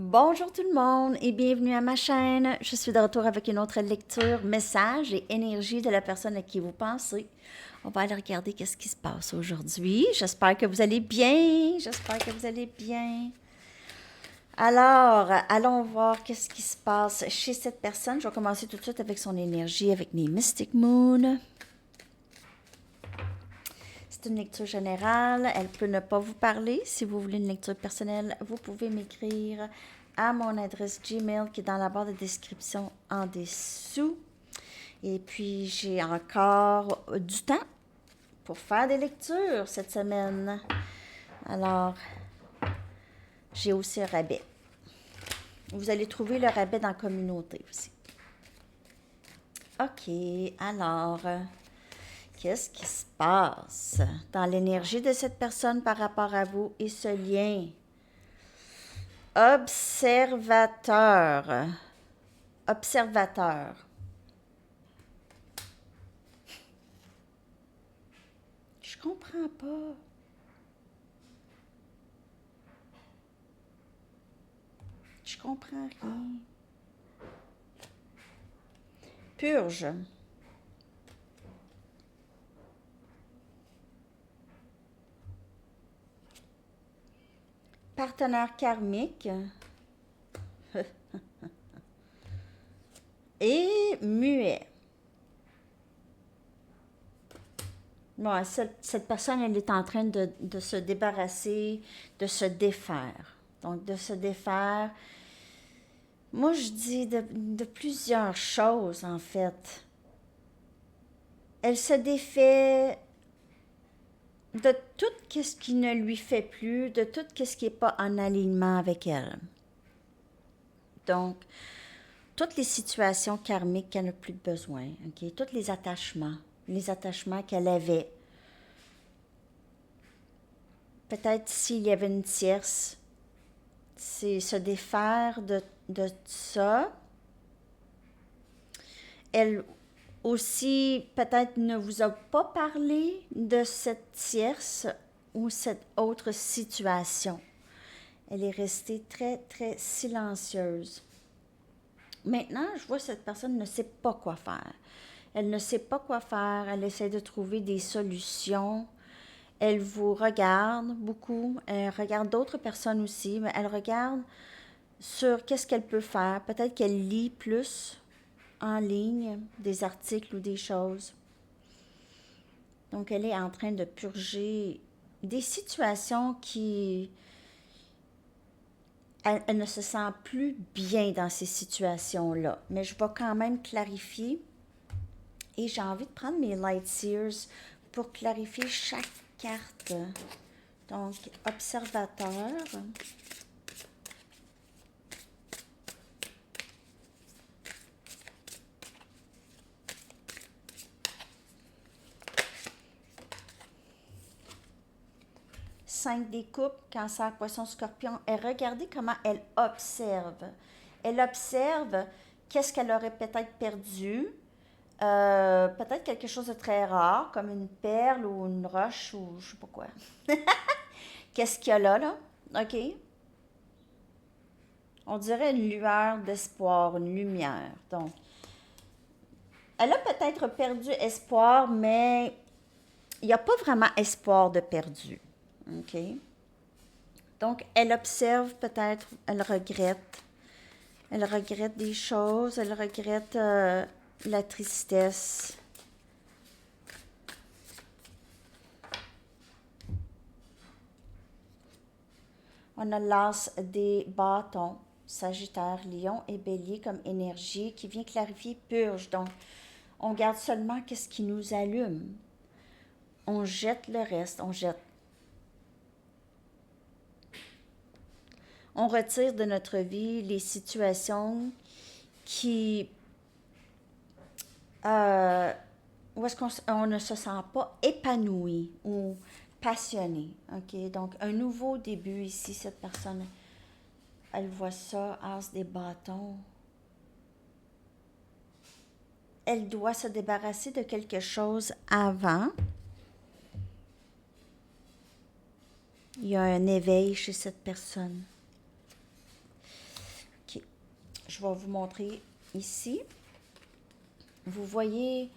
Bonjour tout le monde et bienvenue à ma chaîne. Je suis de retour avec une autre lecture, message et énergie de la personne à qui vous pensez. On va aller regarder qu'est-ce qui se passe aujourd'hui. J'espère que vous allez bien. J'espère que vous allez bien. Alors, allons voir qu'est-ce qui se passe chez cette personne. Je vais commencer tout de suite avec son énergie, avec mes Mystic Moon. C'est une lecture générale. Elle peut ne pas vous parler. Si vous voulez une lecture personnelle, vous pouvez m'écrire à mon adresse Gmail qui est dans la barre de description en dessous. Et puis, j'ai encore du temps pour faire des lectures cette semaine. Alors, j'ai aussi un rabais. Vous allez trouver le rabais dans la communauté aussi. OK, alors, qu'est-ce qui se passe dans l'énergie de cette personne par rapport à vous et ce lien? Observateur. Observateur. Je comprends pas. Je comprends rien. Purge. Partenaire karmique. Et muet. Bon, cette personne, elle est en train de se débarrasser, de se défaire. Donc, de se défaire. Moi, je dis de plusieurs choses, en fait. Elle se défait de tout ce qui ne lui fait plus, de tout ce qui n'est pas en alignement avec elle. Donc, toutes les situations karmiques qu'elle n'a plus besoin, ok? Tous les attachements qu'elle avait. Peut-être s'il y avait une tierce, c'est se défaire de ça. Elle aussi, peut-être ne vous a pas parlé de cette tierce ou cette autre situation. Elle est restée très, très silencieuse. Maintenant, je vois que cette personne ne sait pas quoi faire. Elle ne sait pas quoi faire. Elle essaie de trouver des solutions. Elle vous regarde beaucoup. Elle regarde d'autres personnes aussi, mais elle regarde sur qu'est-ce qu'elle peut faire. Peut-être qu'elle lit plus en ligne des articles ou des choses. Donc, elle est en train de purger des situations qui... Elle ne se sent plus bien dans ces situations-là. Mais je vais quand même clarifier. Et j'ai envie de prendre mes Light Seers pour clarifier chaque carte. Donc, observateur. 5 des coupes, cancer, poisson, scorpion. Et regardez comment elle observe. Elle observe qu'est-ce qu'elle aurait peut-être perdu. Peut-être quelque chose de très rare, comme une perle ou une roche ou je sais pas quoi. Qu'est-ce qu'il y a là? OK? On dirait une lueur d'espoir, une lumière. Donc, elle a peut-être perdu espoir, mais il n'y a pas vraiment espoir de perdu. OK? Donc, elle observe peut-être, elle regrette. Elle regrette des choses, elle regrette la tristesse. On a l'as des bâtons, Sagittaire, Lion et Bélier comme énergie qui vient clarifier, purge. Donc, on garde seulement qu'est-ce qui nous allume. On jette le reste, on jette. On retire de notre vie les situations qui... où est-ce qu'on ne se sent pas épanoui ou passionné. OK? Donc, un nouveau début ici, cette personne, elle voit ça, as des bâtons. Elle doit se débarrasser de quelque chose avant. Il y a un éveil chez cette personne. je vais vous montrer ici. Vous voyez,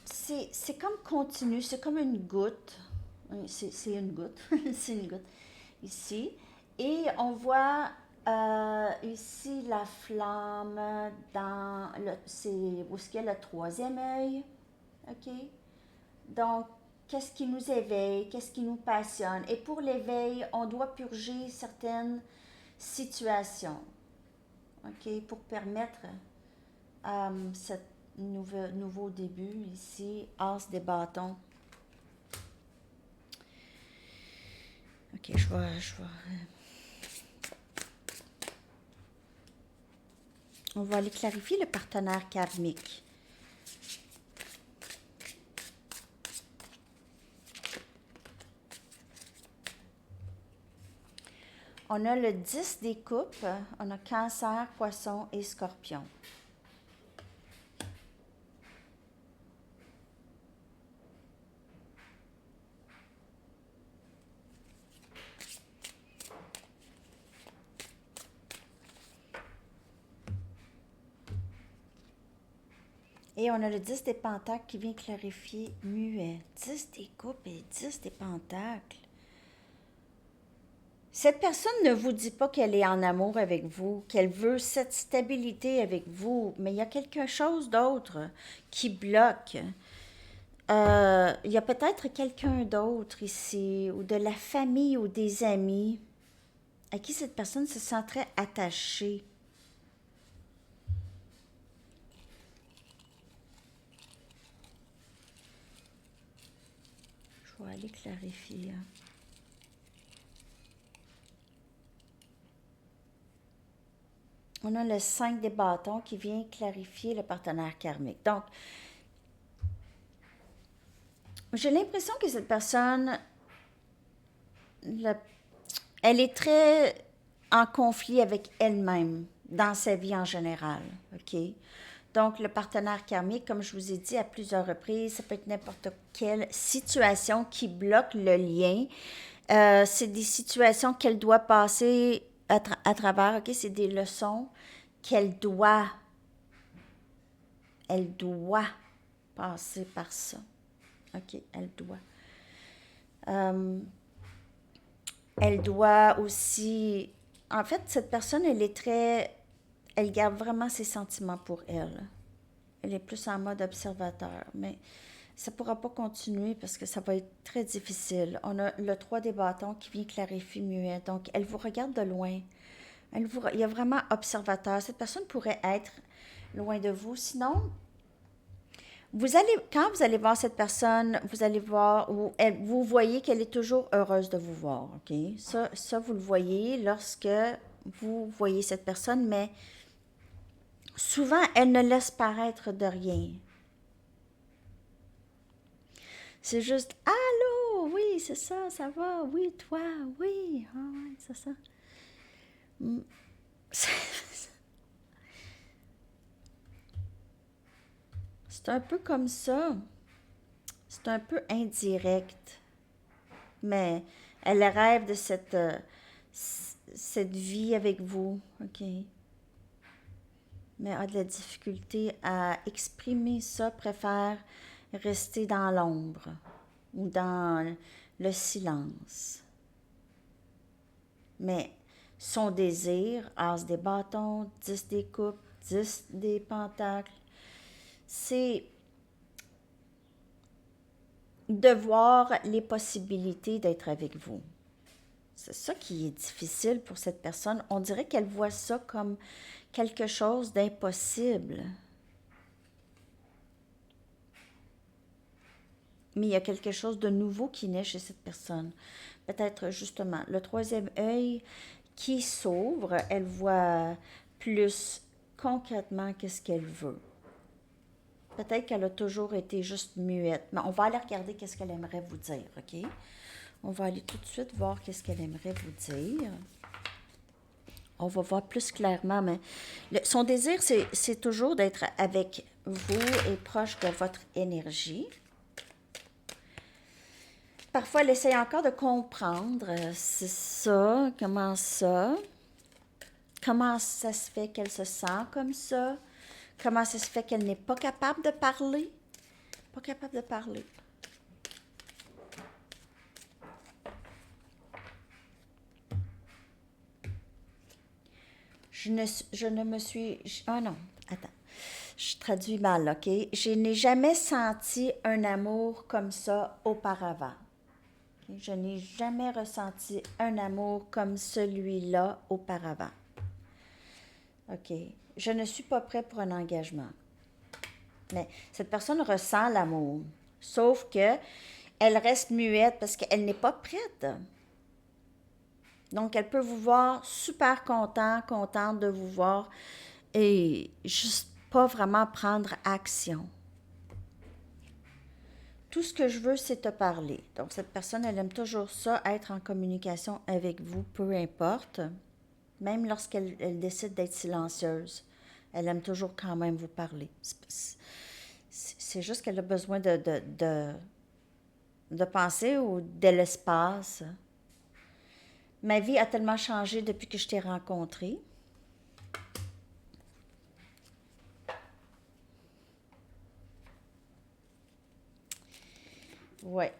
c'est comme continu, c'est comme une goutte. C'est une goutte, c'est une goutte ici. Et on voit ici la flamme dans c'est où est-ce qu'il y a le troisième œil. OK? Donc, qu'est-ce qui nous éveille, qu'est-ce qui nous passionne. Et pour l'éveil, on doit purger certaines situations, OK, pour permettre ce nouveau début ici, as des bâtons. OK, je vais on va aller clarifier le partenaire karmique. On a le 10 des coupes, on a Cancer, Poisson et Scorpion. Et on a le 10 des pentacles qui vient clarifier muet. 10 des coupes et 10 des pentacles. Cette personne ne vous dit pas qu'elle est en amour avec vous, qu'elle veut cette stabilité avec vous, mais il y a quelque chose d'autre qui bloque. Il y a peut-être quelqu'un d'autre ici, ou de la famille ou des amis, à qui cette personne se sentirait attachée. Je vais aller clarifier. On a le 5 des bâtons qui vient clarifier le partenaire karmique. Donc, j'ai l'impression que cette personne, elle est très en conflit avec elle-même dans sa vie en général, OK? Donc, le partenaire karmique, comme je vous ai dit à plusieurs reprises, ça peut être n'importe quelle situation qui bloque le lien. C'est des situations qu'elle doit passer à travers, OK? C'est des leçons qu'elle doit passer par ça. OK, elle doit. Elle doit aussi... En fait, cette personne, elle garde vraiment ses sentiments pour elle. Elle est plus en mode observateur, mais ça ne pourra pas continuer parce que ça va être très difficile. On a le 3 des bâtons qui vient clarifier muet. Donc, elle vous regarde de loin. Il y a vraiment observateur. Cette personne pourrait être loin de vous. Sinon, quand vous allez voir cette personne, vous allez voir, vous voyez qu'elle est toujours heureuse de vous voir, OK? Ça, vous le voyez lorsque vous voyez cette personne, mais souvent, elle ne laisse paraître de rien. C'est juste, allô, oui, c'est ça va, oui, toi, oui, ah ouais, c'est ça. C'est un peu comme ça. C'est un peu indirect. Mais elle rêve de cette vie avec vous, OK? Mais a de la difficulté à exprimer ça, préfère rester dans l'ombre ou dans le silence. Mais son désir, as des bâtons, 10 des coupes, 10 des pentacles, c'est de voir les possibilités d'être avec vous. C'est ça qui est difficile pour cette personne. On dirait qu'elle voit ça comme quelque chose d'impossible. Mais il y a quelque chose de nouveau qui naît chez cette personne. Peut-être justement le troisième œil qui s'ouvre, elle voit plus concrètement qu'est-ce qu'elle veut. Peut-être qu'elle a toujours été juste muette, mais on va aller regarder qu'est-ce qu'elle aimerait vous dire, OK? On va aller tout de suite voir qu'est-ce qu'elle aimerait vous dire. On va voir plus clairement, mais son désir, c'est toujours d'être avec vous et proche de votre énergie. Parfois, elle essaie encore de comprendre, c'est ça, comment ça? Comment ça se fait qu'elle se sent comme ça? Comment ça se fait qu'elle n'est pas capable de parler? Pas capable de parler. Je ne me suis... Oh non, attends. Je traduis mal, OK? Je n'ai jamais senti un amour comme ça auparavant. Okay? Je n'ai jamais ressenti un amour comme celui-là auparavant. OK. Je ne suis pas prêt pour un engagement. Mais cette personne ressent l'amour. Sauf que elle reste muette parce qu'elle n'est pas prête. Donc, elle peut vous voir super contente de vous voir et juste pas vraiment prendre action. Tout ce que je veux, c'est te parler. Donc, cette personne, elle aime toujours ça, être en communication avec vous, peu importe. Même lorsqu'elle décide d'être silencieuse, elle aime toujours quand même vous parler. C'est juste qu'elle a besoin de penser ou de l'espace. Ma vie a tellement changé depuis que je t'ai rencontré. Ouais.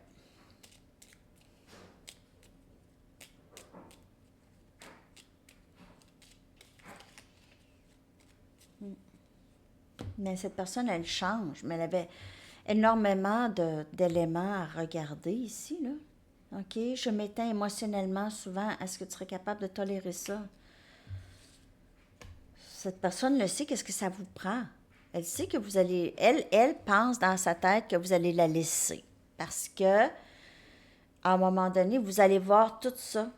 Mais cette personne, elle change, mais elle avait énormément d'éléments à regarder ici, là. OK, je m'éteins émotionnellement souvent. Est-ce que tu serais capable de tolérer ça? Cette personne le sait, qu'est-ce que ça vous prend? Elle sait que vous allez... Elle pense dans sa tête que vous allez la laisser. Parce que, à un moment donné, vous allez voir tout ça.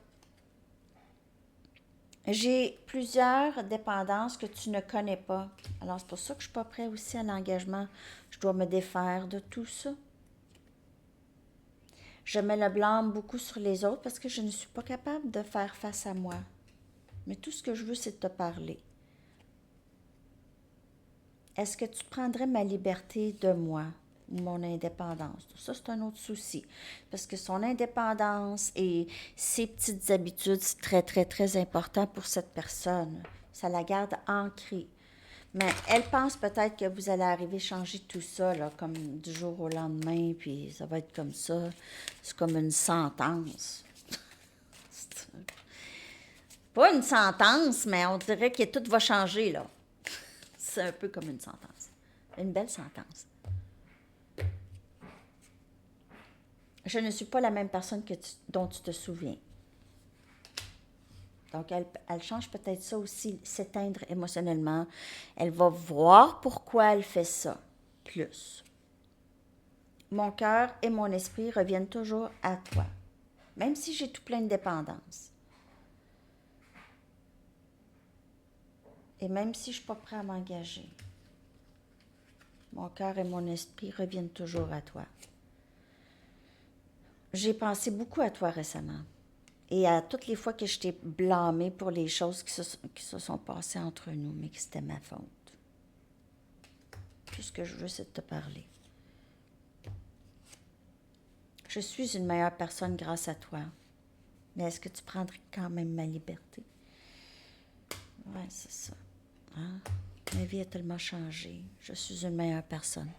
J'ai plusieurs dépendances que tu ne connais pas. Alors, c'est pour ça que je ne suis pas prêt aussi à l'engagement. Je dois me défaire de tout ça. Je mets le blâme beaucoup sur les autres parce que je ne suis pas capable de faire face à moi. Mais tout ce que je veux, c'est de te parler. Est-ce que tu prendrais ma liberté de moi ou mon indépendance? Ça, c'est un autre souci. Parce que son indépendance et ses petites habitudes, c'est très, très, très important pour cette personne. Ça la garde ancrée. Mais elle pense peut-être que vous allez arriver à changer tout ça, là, comme du jour au lendemain, puis ça va être comme ça. C'est comme une sentence. Pas une sentence, mais on dirait que tout va changer, là. C'est un peu comme une sentence. Une belle sentence. Je ne suis pas la même personne dont tu te souviens. Donc, elle change peut-être ça aussi, s'éteindre émotionnellement. Elle va voir pourquoi elle fait ça, plus. Mon cœur et mon esprit reviennent toujours à toi, même si j'ai tout plein de dépendances. Et même si je ne suis pas prêt à m'engager, mon cœur et mon esprit reviennent toujours à toi. J'ai pensé beaucoup à toi récemment. Et à toutes les fois que je t'ai blâmé pour les choses qui se sont passées entre nous, mais que c'était ma faute. Tout ce que je veux, c'est de te parler. Je suis une meilleure personne grâce à toi. Mais est-ce que tu prendrais quand même ma liberté? Oui, c'est ça. Hein? Ma vie a tellement changé. Je suis une meilleure personne.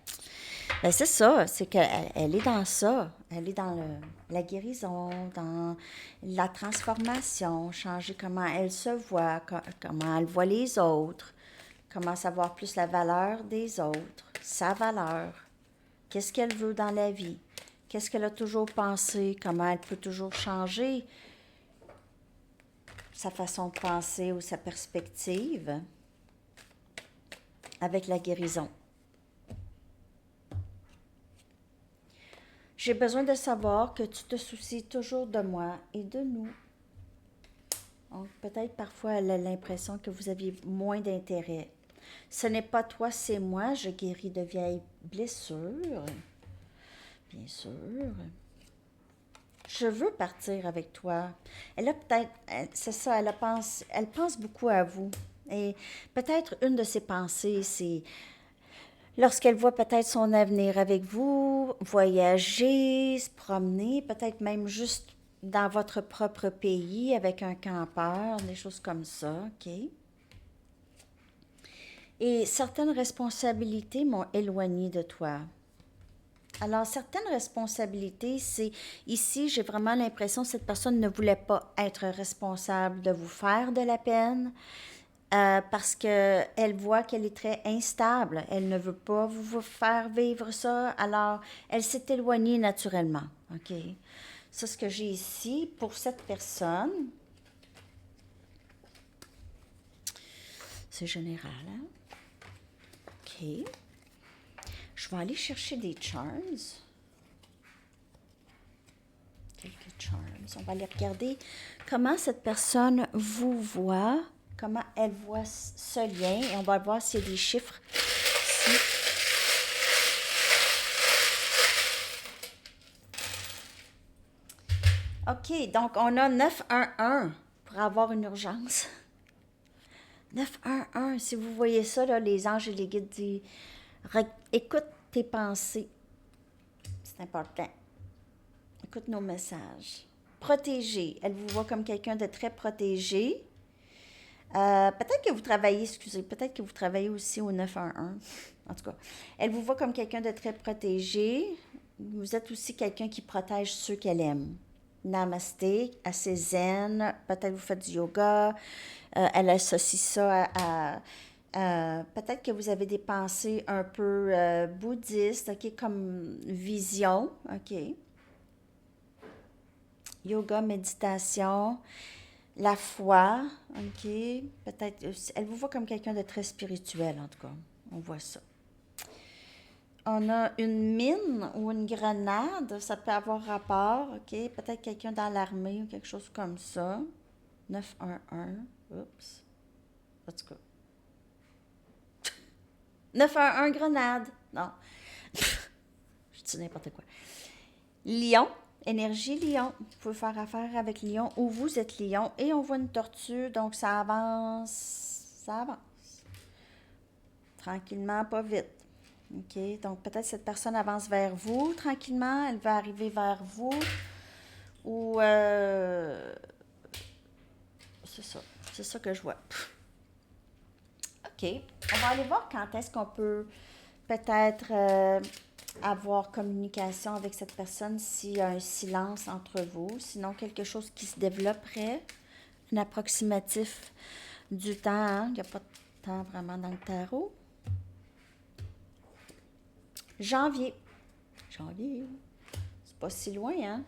Ben c'est ça, c'est qu'elle est dans ça. Elle est dans la guérison, dans la transformation, changer comment elle se voit, comment elle voit les autres, comment savoir plus la valeur des autres, sa valeur, qu'est-ce qu'elle veut dans la vie, qu'est-ce qu'elle a toujours pensé, comment elle peut toujours changer sa façon de penser ou sa perspective avec la guérison. J'ai besoin de savoir que tu te soucies toujours de moi et de nous. Donc, peut-être parfois elle a l'impression que vous aviez moins d'intérêt. Ce n'est pas toi, c'est moi. Je guéris de vieilles blessures. Bien sûr. Je veux partir avec toi. Elle a peut-être, c'est ça, elle pense beaucoup à vous. Et peut-être une de ses pensées, c'est lorsqu'elle voit peut-être son avenir avec vous, voyager, se promener, peut-être même juste dans votre propre pays avec un campeur, des choses comme ça, OK? Et certaines responsabilités m'ont éloigné de toi. Alors, certaines responsabilités, c'est ici, j'ai vraiment l'impression que cette personne ne voulait pas être responsable de vous faire de la peine parce qu'elle voit qu'elle est très instable. Elle ne veut pas vous faire vivre ça. Alors, elle s'est éloignée naturellement. OK? Ça, ce que j'ai ici pour cette personne, c'est général, hein? OK. Je vais aller chercher des charms. Quelques charms. On va aller regarder comment cette personne vous voit, comment elle voit ce lien, et on va voir s'il y a des chiffres ici. OK, donc on a 911 pour avoir une urgence. 911, si vous voyez ça, là, les anges et les guides disent écoute tes pensées. C'est important. Écoute nos messages. Protégé. Elle vous voit comme quelqu'un de très protégé. Peut-être que vous travaillez, peut-être que vous travaillez aussi au 911. En tout cas, elle vous voit comme quelqu'un de très protégé. Vous êtes aussi quelqu'un qui protège ceux qu'elle aime. Namasté, assez zen. Peut-être vous faites du yoga. Elle associe ça à peut-être que vous avez des pensées un peu bouddhistes, OK, comme vision, OK. Yoga, méditation, la foi, OK. Peut-être, elle vous voit comme quelqu'un de très spirituel, en tout cas. On voit ça. On a une mine ou une grenade, ça peut avoir rapport, OK. Peut-être quelqu'un dans l'armée ou quelque chose comme ça. 911, oups. En tout cas. 911 grenade. Non. Je dis n'importe quoi. Lion. Énergie lion. Vous pouvez faire affaire avec lion ou vous êtes lion. Et on voit une tortue, donc ça avance. Ça avance. Tranquillement, pas vite. OK. Donc peut-être cette personne avance vers vous tranquillement. Elle va arriver vers vous. Ou c'est ça. C'est ça que je vois. OK. On va aller voir quand est-ce qu'on peut peut-être avoir communication avec cette personne s'il y a un silence entre vous. Sinon, quelque chose qui se développerait. Un approximatif du temps. Hein? Il n'y a pas de temps vraiment dans le tarot. Janvier. Janvier. C'est pas si loin, hein?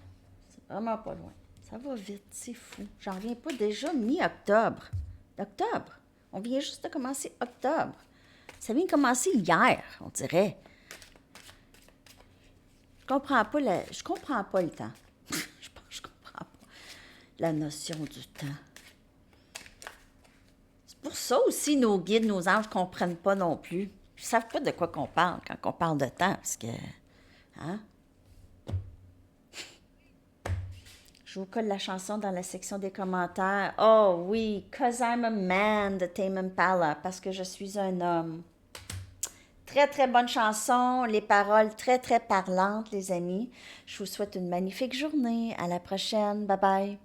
C'est vraiment pas loin. Ça va vite, c'est fou. J'en reviens pas déjà mi-octobre. Octobre. On vient juste de commencer octobre. Ça vient de commencer hier, on dirait. Je comprends pas le temps. je comprends pas la notion du temps. C'est pour ça aussi nos guides, nos anges ne comprennent pas non plus. Ils ne savent pas de quoi qu'on parle quand on parle de temps, parce que... Hein? Je vous colle la chanson dans la section des commentaires. Oh oui, « Cause I'm a man » de Tame Impala, parce que je suis un homme. Très, très bonne chanson. Les paroles très, très parlantes, les amis. Je vous souhaite une magnifique journée. À la prochaine. Bye bye.